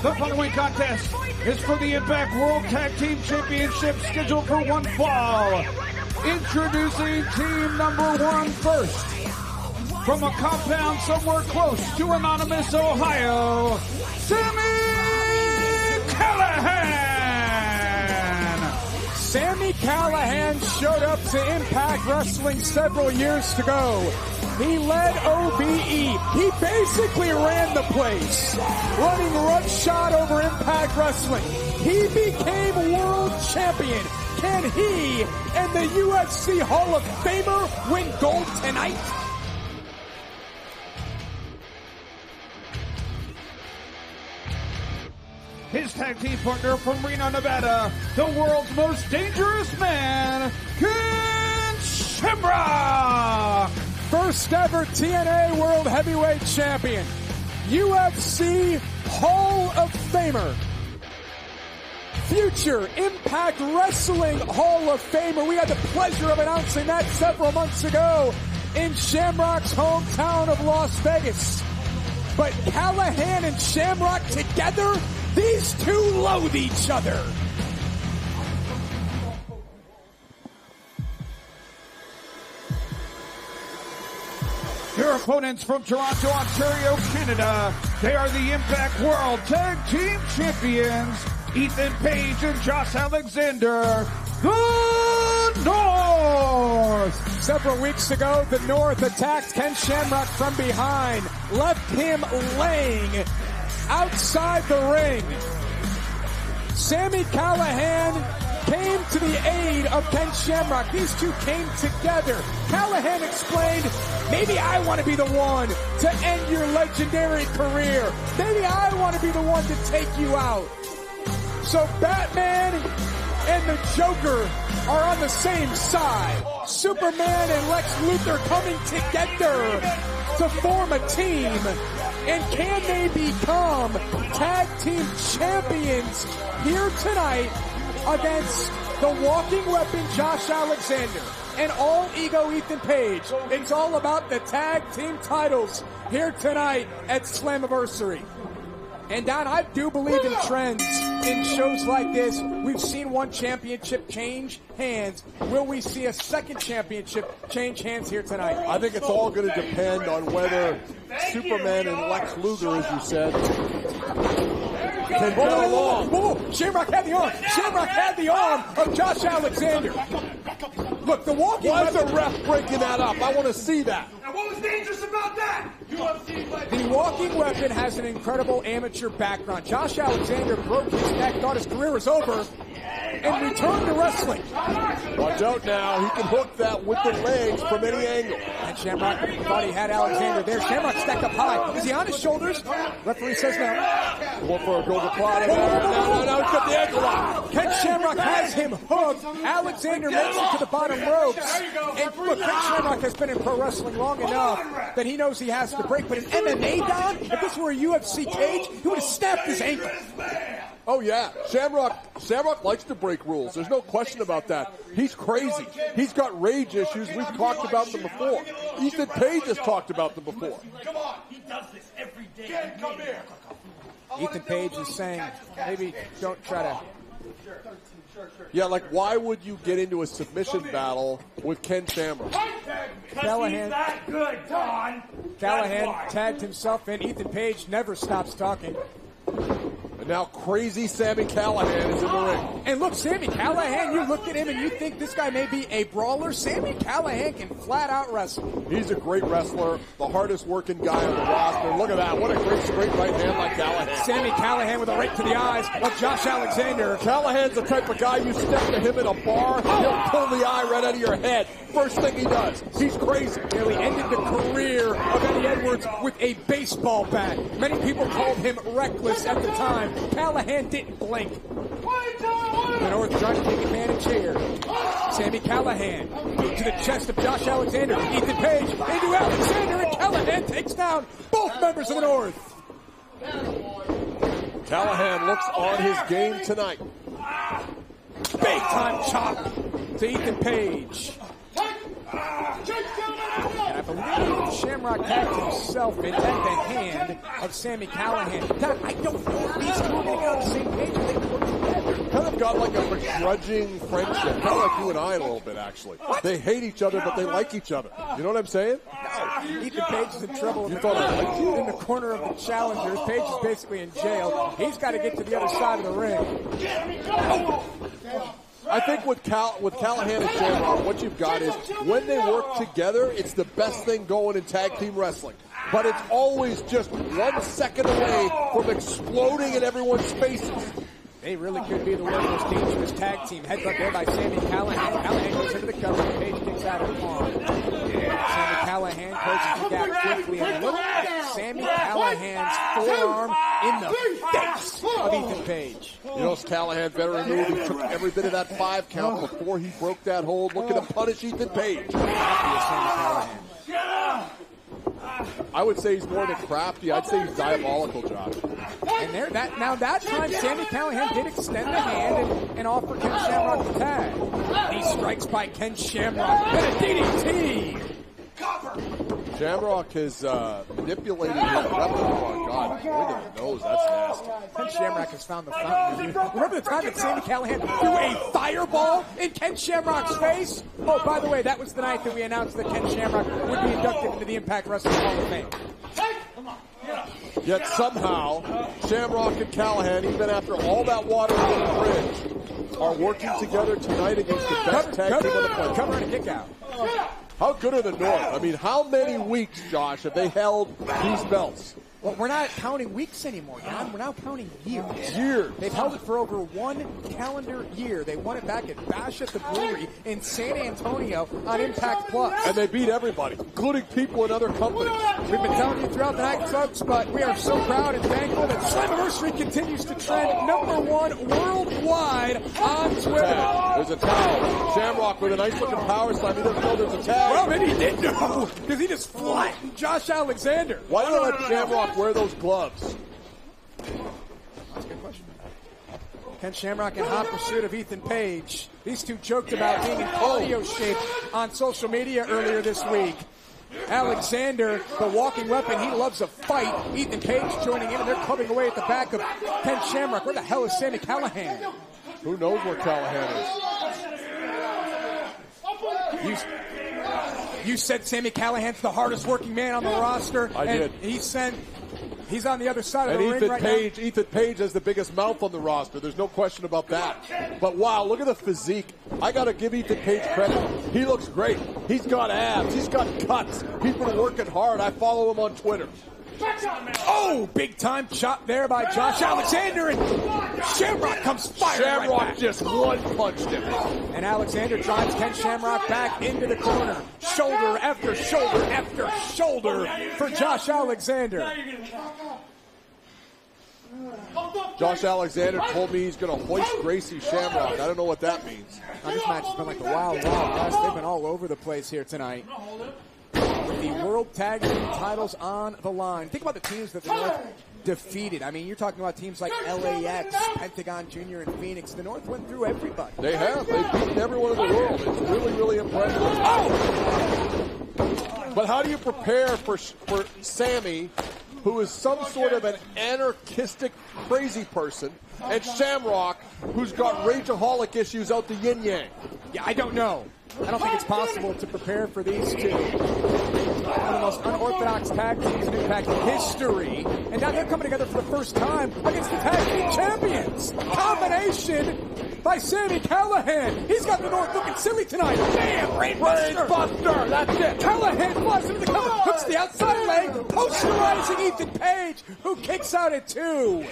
The following contest is for the Impact World Tag Team Championship, scheduled for one fall. Introducing team number 1 first. From a compound somewhere close to Anonymous, Ohio, Sami Callihan! Sami Callihan showed up to Impact Wrestling several years ago. He led OBE. He basically ran the place, running roughshod over Impact Wrestling. He became world champion. Can he and the UFC Hall of Famer win gold tonight? His tag team partner from Reno, Nevada, the world's most dangerous man, Shamrock! First ever TNA World Heavyweight Champion, UFC Hall of Famer, future Impact Wrestling Hall of Famer. We had the pleasure of announcing that several months ago in Shamrock's hometown of Las Vegas. But Callihan and Shamrock together, these two loathe each other. Your opponents from Toronto, Ontario, Canada. They are the Impact World Tag Team Champions, Ethan Page and Josh Alexander. The North! Several weeks ago, the North attacked Ken Shamrock from behind, left him laying outside the ring. Sami Callihan came to the aid of Ken Shamrock. These two came together. Callihan explained, maybe I want to be the one to end your legendary career. Maybe I want to be the one to take you out. So Batman and the Joker are on the same side. Superman and Lex Luthor coming together to form a team. And can they become tag team champions here tonight against the walking weapon Josh Alexander and all ego Ethan Page? It's all about the tag team titles here tonight at Slammiversary. And Don, I do believe in trends in shows like this. We've seen one championship change hands. Will we see a second championship change hands here tonight? I think it's all going to depend on whether Superman and Lex Luthor, as you said, can get along. Whoa. Shamrock had the arm. Shamrock had the arm of Josh Alexander. Look, the walking Why is the ref breaking that up? I want to see that. And what was dangerous about that? The walking weapon has an incredible amateur background. Josh Alexander broke his neck, thought his career was over, and returned to wrestling. Watch out now. He can hook that with the legs from any angle. And Shamrock thought he had Alexander there. Shamrock stacked up high. Is he on his shoulders? Referee says no. Going for a golden plot. No, he's got the ankle lock. Ken Shamrock has him hooked. Alexander makes it to the bottom ropes. And look, Ken Shamrock has been in pro wrestling long enough that he knows he has to break. But in MMA, Don, if this were a UFC cage, he would have snapped his ankle. Oh, yeah. Shamrock likes to break rules. There's no question about that. He's crazy. He's got rage issues. We've talked about them before. Ethan Page has talked about them before. Come on. He does this every day. Ken, come here. Ethan Page is saying, maybe don't try to... Yeah, like, why would you get into a submission battle with Ken Shamrock? Callihan, that good, Don. Callihan tagged himself in. Ethan Page never stops talking. And now crazy Sami Callihan is in the ring. And look, Sami Callihan, you look at him and you think this guy may be a brawler. Sami Callihan can flat out wrestle. He's a great wrestler, the hardest working guy on the roster. Look at that. What a great straight right hand by Callihan. Sami Callihan with a right to the eyes of Josh Alexander. Callahan's the type of guy you step to him in a bar, he'll pull the eye right out of your head. First thing he does. He's crazy. Nearly ended the career of Eddie Edwards with a baseball bat. Many people called him reckless at the time. Callihan didn't blink. The North trying to take advantage here. Sami Callihan to the chest of Josh Alexander. Ethan Page into Alexander, and Callihan takes down both members of the North. Callahan looks on his game tonight. Big time chop to Ethan Page. And I lead Shamrock tag team self at the hand of Sami Callihan. Don, I don't know if these two are going to get on the same page. They work together. Kind of got like a begrudging friendship, kind of like you and I a little bit, actually. What? They hate each other, but they like each other. You know what I'm saying? No. Ethan Page is in trouble You thought I liked you? in the corner of the challengers. Page is basically in jail. He's got to get to the other side of the ring. I think with Callihan and Shamrock, what you've got is when they work together, it's the best thing going in tag team wrestling. But it's always just 1 second away from exploding in everyone's faces. They really could be the world's most dangerous tag team. Headbutt there by Sami Callihan. Callihan goes into the cover. Page kicks out of the arm. Sami Callihan closes the gap quickly. And look at Sami Callahan's forearm in the face of Ethan Page. You know, Callihan, veteran move. He took every bit of that 5 count before he broke that hold, looking to punish Ethan Page. I would say he's more than crafty. I'd say he's diabolical, Josh. And that time, Sami Callihan did extend the hand and offer Ken Shamrock the tag. He strikes by Ken Shamrock and a DDT. Shamrock has manipulated his repertoire. God, look at the nose. That's nasty. Ken Shamrock has found the fountain. Remember the time that Sami Callihan threw a fireball in Ken Shamrock's face? Oh, by the way, that was the night that we announced that Ken Shamrock would be inducted into the Impact Wrestling Hall of Fame. Yet somehow, Shamrock and Callihan, even after all that water in the bridge, are working together tonight against the best tag team on the planet. Cover and a kick out. How good are the North? I mean, how many weeks, Josh, have they held these belts? Well, we're not counting weeks anymore, Jan. We're now counting years. Years. They've held it for over 1 calendar year. They won it back at Bash at the Brewery in San Antonio on Impact Plus. And they beat everybody, including people in other companies. We've been telling you throughout the night, folks, but we are so proud and thankful that Slammiversary continues to trend #1 worldwide on Twitter. There's a towel. Shamrock with a nice looking power slam. He doesn't know there's a tag. Well, maybe he did know, because he just flattened Josh Alexander. Why did I let Shamrock wear those gloves? That's a good question. Ken Shamrock in hot pursuit of Ethan Page. These two joked about being in cardio shape on social media earlier this week. Alexander, the walking weapon, he loves a fight. Ethan Page joining in, and they're clubbing away at the back of Ken Shamrock. Where the hell is Sami Callihan? Who knows where Callihan is? You said Sami Callahan's the hardest working man on the roster. I did. He's on the other side of the ring right now. Ethan Page has the biggest mouth on the roster. There's no question about that. But wow, look at the physique. I got to give Ethan Page credit. He looks great. He's got abs. He's got cuts. He's been working hard. I follow him on Twitter. Oh, big time chop there by Josh Alexander, and Shamrock comes firing Shamrock right back. just one-punched him. And Alexander drives Ken Shamrock back into the corner. Shoulder after shoulder after shoulder for Josh Alexander. Josh Alexander told me he's going to hoist Gracie Shamrock. I don't know what that means. Now, this match has been like a wild west. They've been all over the place here tonight. With the World Tag Team titles on the line. Think about the teams that the North defeated. I mean, you're talking about teams like LAX, Pentagon Jr., and Phoenix. The North went through everybody. They have. They've beaten everyone in the world. It's really, really impressive. Oh! But how do you prepare for Sami, who is some sort of an anarchistic, crazy person, and Shamrock, who's got rageaholic issues out the yin-yang? Yeah, I don't know. I don't think it's possible to prepare for these two. One of the most unorthodox tag teams in Impact history. And now they're coming together for the first time against the tag team champions. Combination by Sami Callihan. He's got the North looking silly tonight. Bam! Brainbuster! That's it. Callihan flies into the cover. Hooks the outside leg. Posterizing Ethan Page, who kicks out at 2.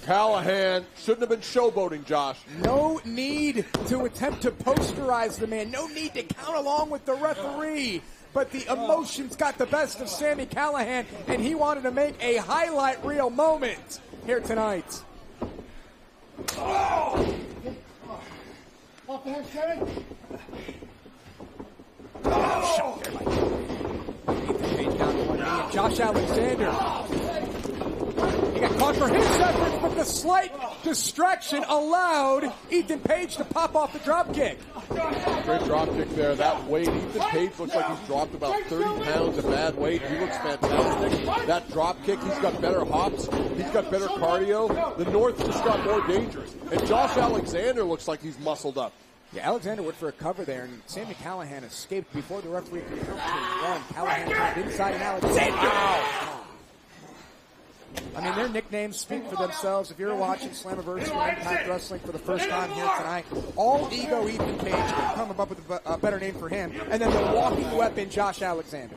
Callihan shouldn't have been showboating, Josh. No need to attempt to posterize the man. No need to count along with the referee. But the emotions got the best of Sami Callihan, and he wanted to make a highlight reel moment here tonight. Oh! Shot there by Ethan Page down to one knee. Josh Alexander. He got caught for his efforts, but the slight distraction allowed Ethan Page to pop off the drop kick. Great drop kick there. That weight, Ethan Page looks like he's dropped about 30 pounds of bad weight. He looks fantastic. That drop kick, he's got better hops. He's got better cardio. The North just got more dangerous. And Josh Alexander looks like he's muscled up. Yeah, Alexander went for a cover there, and Sami Callihan escaped before the referee could come to run. Callihan turned inside, and Alexander. Wow. I mean, their nicknames speak for themselves. If you're watching Slammiversary and Impact Wrestling for the first time here tonight, All Ego Ethan Page could come up with a better name for him, and then the walking weapon, Josh Alexander.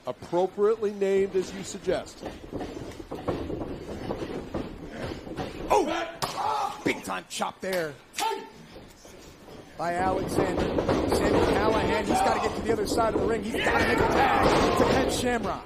Appropriately named, as you suggest. Oh! Big time chop there by Alexander. Sami Callihan, he's got to get to the other side of the ring. He's got to make a tag to Ken Shamrock.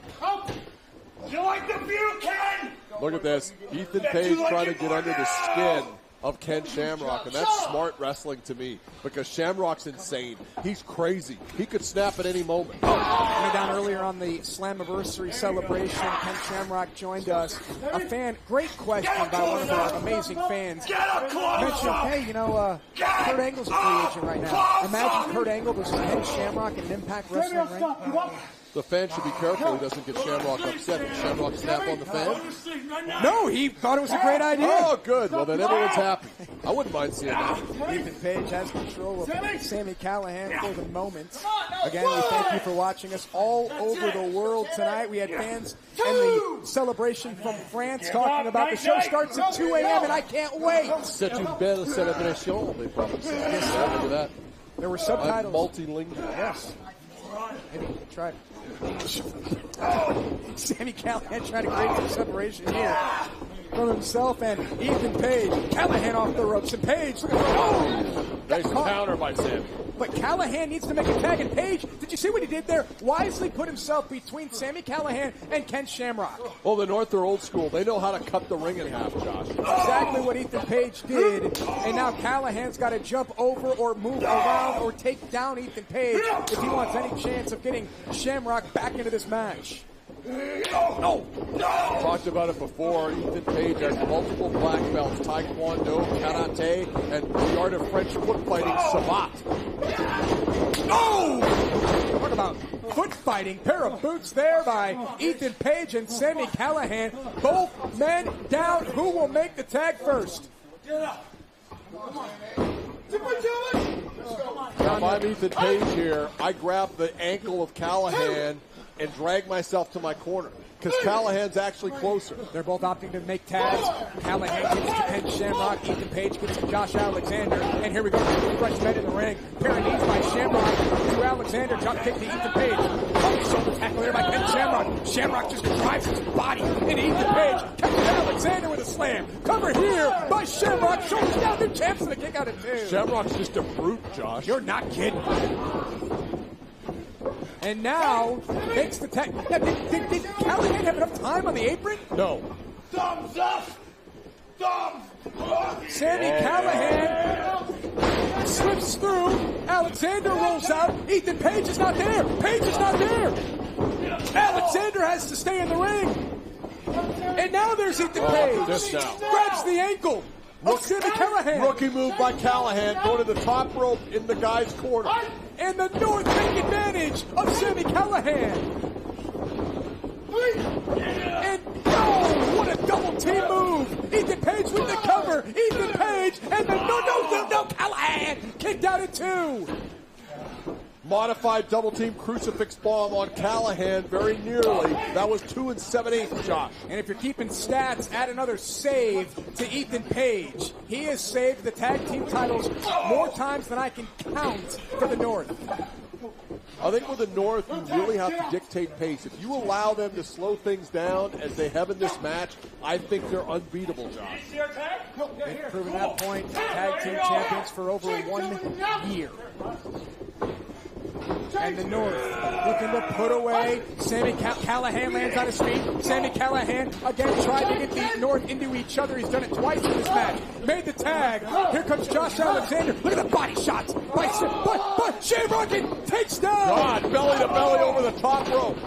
You like the view, Ken? Look at this. Ethan Page trying to get under the skin of Ken Shamrock, and that's smart wrestling to me because Shamrock's insane. He's crazy. He could snap at any moment. Coming down earlier on the Slammiversary celebration, Ken Shamrock joined us. A fan, great question by one of our amazing fans. Mentioned, hey, you know, Kurt Angle's a free agent right now. Imagine Kurt Angle versus Ken Shamrock in an Impact Wrestling ring. The fan should be careful he doesn't get Shamrock upset. Did Shamrock snap on the fan? No, he thought it was a great idea. Oh, good. Well, then everyone's happy. I wouldn't mind seeing that. Ethan Page has control of Sami Callihan for the moment. Again, we thank you for watching us all over the world tonight. We had fans in the celebration from France talking about the show starts at 2 a.m. and I can't wait. C'est une belle célébration, they probably said. Yes, look at that. There were subtitles. Multilingual. Yes. Maybe try. Sami Callihan trying to create some separation here from himself and Ethan Page. Callihan off the ropes, and Page. Nice counter by Sami. But Callihan needs to make a tag, and Page, did you see what he did there? Wisely put himself between Sami Callihan and Ken Shamrock. Well, the North are old school. They know how to cut the ring in half, Josh. Exactly what Ethan Page did. And now Callahan's got to jump over or move around or take down Ethan Page if he wants any chance of getting Shamrock back into this match. No. Talked about it before. Ethan Page has multiple black belts, Taekwondo, Karate, and the art of French foot fighting, Savate. Oh! Talk about foot fighting. Pair of boots there by Ethan Page and Sami Callihan. Both men down. Who will make the tag first? Get up. If I'm Ethan Page here, I grab the ankle of Callihan and drag myself to my corner because Callahan's actually closer. They're both opting to make tags. Callahan gets to Ken Shamrock. Ethan Page gets to Josh Alexander. And here we go. Fresh men in the ring. Pair of knees by Shamrock to Alexander. Drop kick to Ethan Page. Oh, shoulder tackle there by Ken Shamrock. Shamrock just drives his body into Ethan Page. Catches Alexander with a slam. Cover here by Shamrock. Shoulders down. They're champs and the kick out at 2. Shamrock's just a brute, Josh. You're not kidding. And now makes the tag. Did Callihan have enough time on the apron? No. Thumbs up! Thumbs up! Sami Callihan slips through. Alexander rolls out. Ethan Page is not there. Page is not there. Alexander has to stay in the ring. And now there's Ethan Page. This now. Grabs the ankle of Sami Callihan. Rookie move by Callihan. Go to the top rope in the guy's corner. And the North take advantage of Sami Callihan. And oh, what a double team move. Ethan Page with the cover. Ethan Page and the no, Callihan kicked out at 2. Modified double team crucifix bomb on Callihan very nearly. That was 2 7/8, Josh. And if you're keeping stats, add another save to Ethan Page. He has saved the tag team titles more times than I can count for the North. I think with the North, you really have to dictate pace. If you allow them to slow things down as they have in this match, I think they're unbeatable, Josh. They've proven that point. Tag team champions for over 1 year. And the North looking to put away. Sami Callihan lands on his feet. Sami Callihan again trying to get the North into each other. He's done it twice in this match. Made the tag. Here comes Josh Alexander. Look at the body shots. But Shamrock takes down. God, belly to belly over the top rope.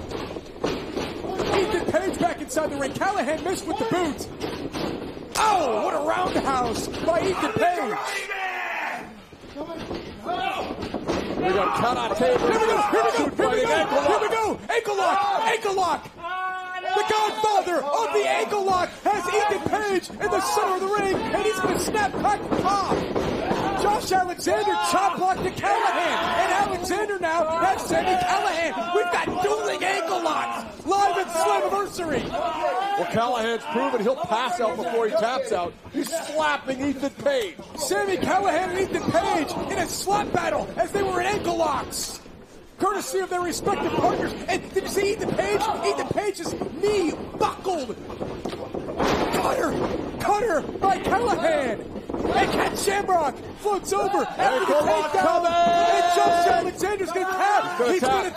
Ethan Page back inside the ring. Callihan missed with the boot. Oh, what a roundhouse by Ethan Page. We got count out table. Here we go. Ankle lock. The godfather of the ankle lock has Ethan Page in the center of the ring, and he's going to snap back the top. Josh Alexander chop block to Callihan, and Alexander now has Sami Callihan. We've got dueling ankle locks live at Slammiversary. Well, Callahan's proven he'll pass out before he taps out. He's slapping Ethan Page. Sami Callihan and Ethan Page in a slap battle as they were in ankle locks, courtesy of their respective partners. And did you see Ethan Page? Ethan Page's knee buckled. Cutter by Callihan. And Ken Shamrock floats over after the takedown. And Josh Alexander's going to tap. He's going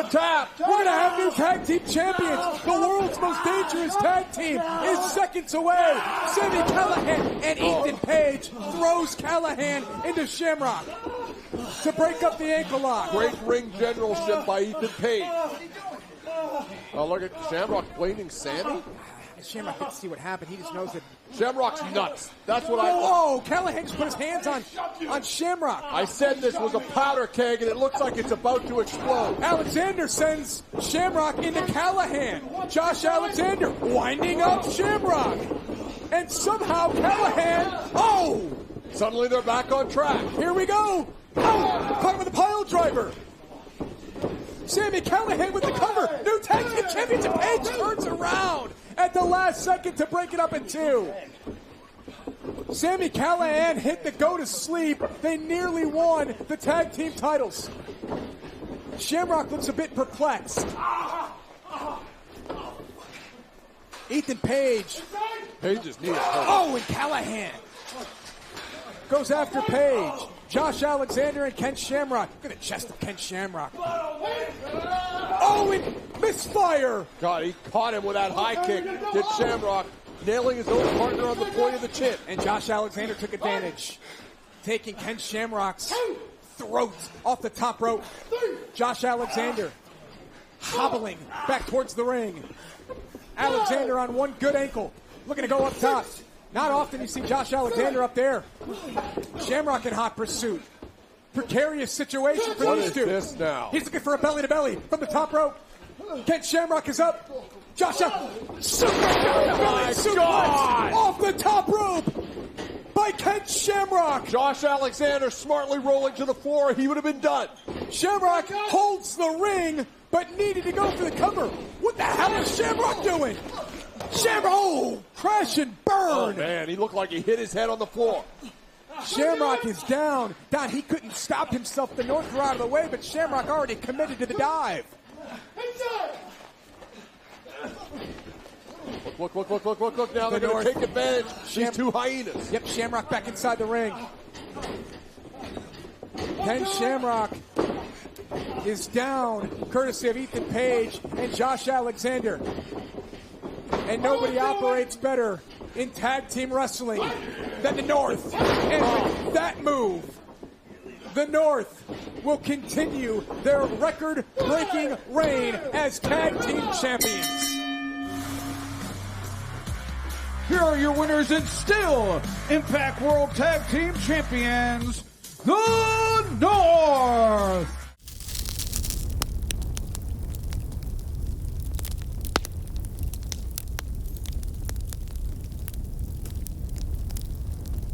to tap. We're going to have new tag team champions. The world's most dangerous tag team is seconds away. Sami Callihan and Ethan Page throws Callihan into Shamrock to break up the ankle lock. Great ring generalship by Ethan Page. Oh, look at Shamrock blaming Sami. Shamrock didn't see what happened. He just knows that. Shamrock's nuts. That's what I thought. Whoa, Callihan just put his hands on Shamrock. I said this was a powder keg, and it looks like it's about to explode. Alexander sends Shamrock into Callihan. Josh Alexander winding up Shamrock. And somehow Callihan, suddenly they're back on track. Here we go. Caught with a pile driver. Sami Callihan with the cover. New tag team championship. Page turns around at the last second to break it up in two. Sami Callihan hit the go to sleep. They nearly won the tag team titles. Shamrock looks a bit perplexed. Ethan Page. Page's knee is hurt. Oh, and Callihan goes after Page. Josh Alexander and Ken Shamrock. Look at the chest of Ken Shamrock. Oh, and misfire. God, he caught him with that high kick. Did Shamrock, nailing his own partner on the point of the chin. And Josh Alexander took advantage, taking Ken Shamrock's throat off the top rope. Josh Alexander hobbling back towards the ring. Alexander on one good ankle, looking to go up top. Not often you see Josh Alexander up there. Shamrock in hot pursuit. Precarious situation for these two. What is this now? He's looking for a belly-to-belly from the top rope. Ken Shamrock is up. Josh suplex off the top rope by Ken Shamrock. Josh Alexander smartly rolling to the floor. He would have been done. Shamrock holds the ring, but needed to go for the cover. What the hell is Shamrock doing? Shamrock, crash and burn. Oh, man, he looked like he hit his head on the floor. Shamrock is down. He couldn't stop himself. The North were out of the way, but Shamrock already committed to the dive. Look. Now they're going to take advantage. These two hyenas. Yep, Shamrock back inside the ring. Ken Shamrock is down, courtesy of Ethan Page and Josh Alexander. And nobody operates better in tag team wrestling than the North. And with that move, the North will continue their record-breaking reign as tag team champions. Here are your winners and still Impact World Tag Team Champions, the North.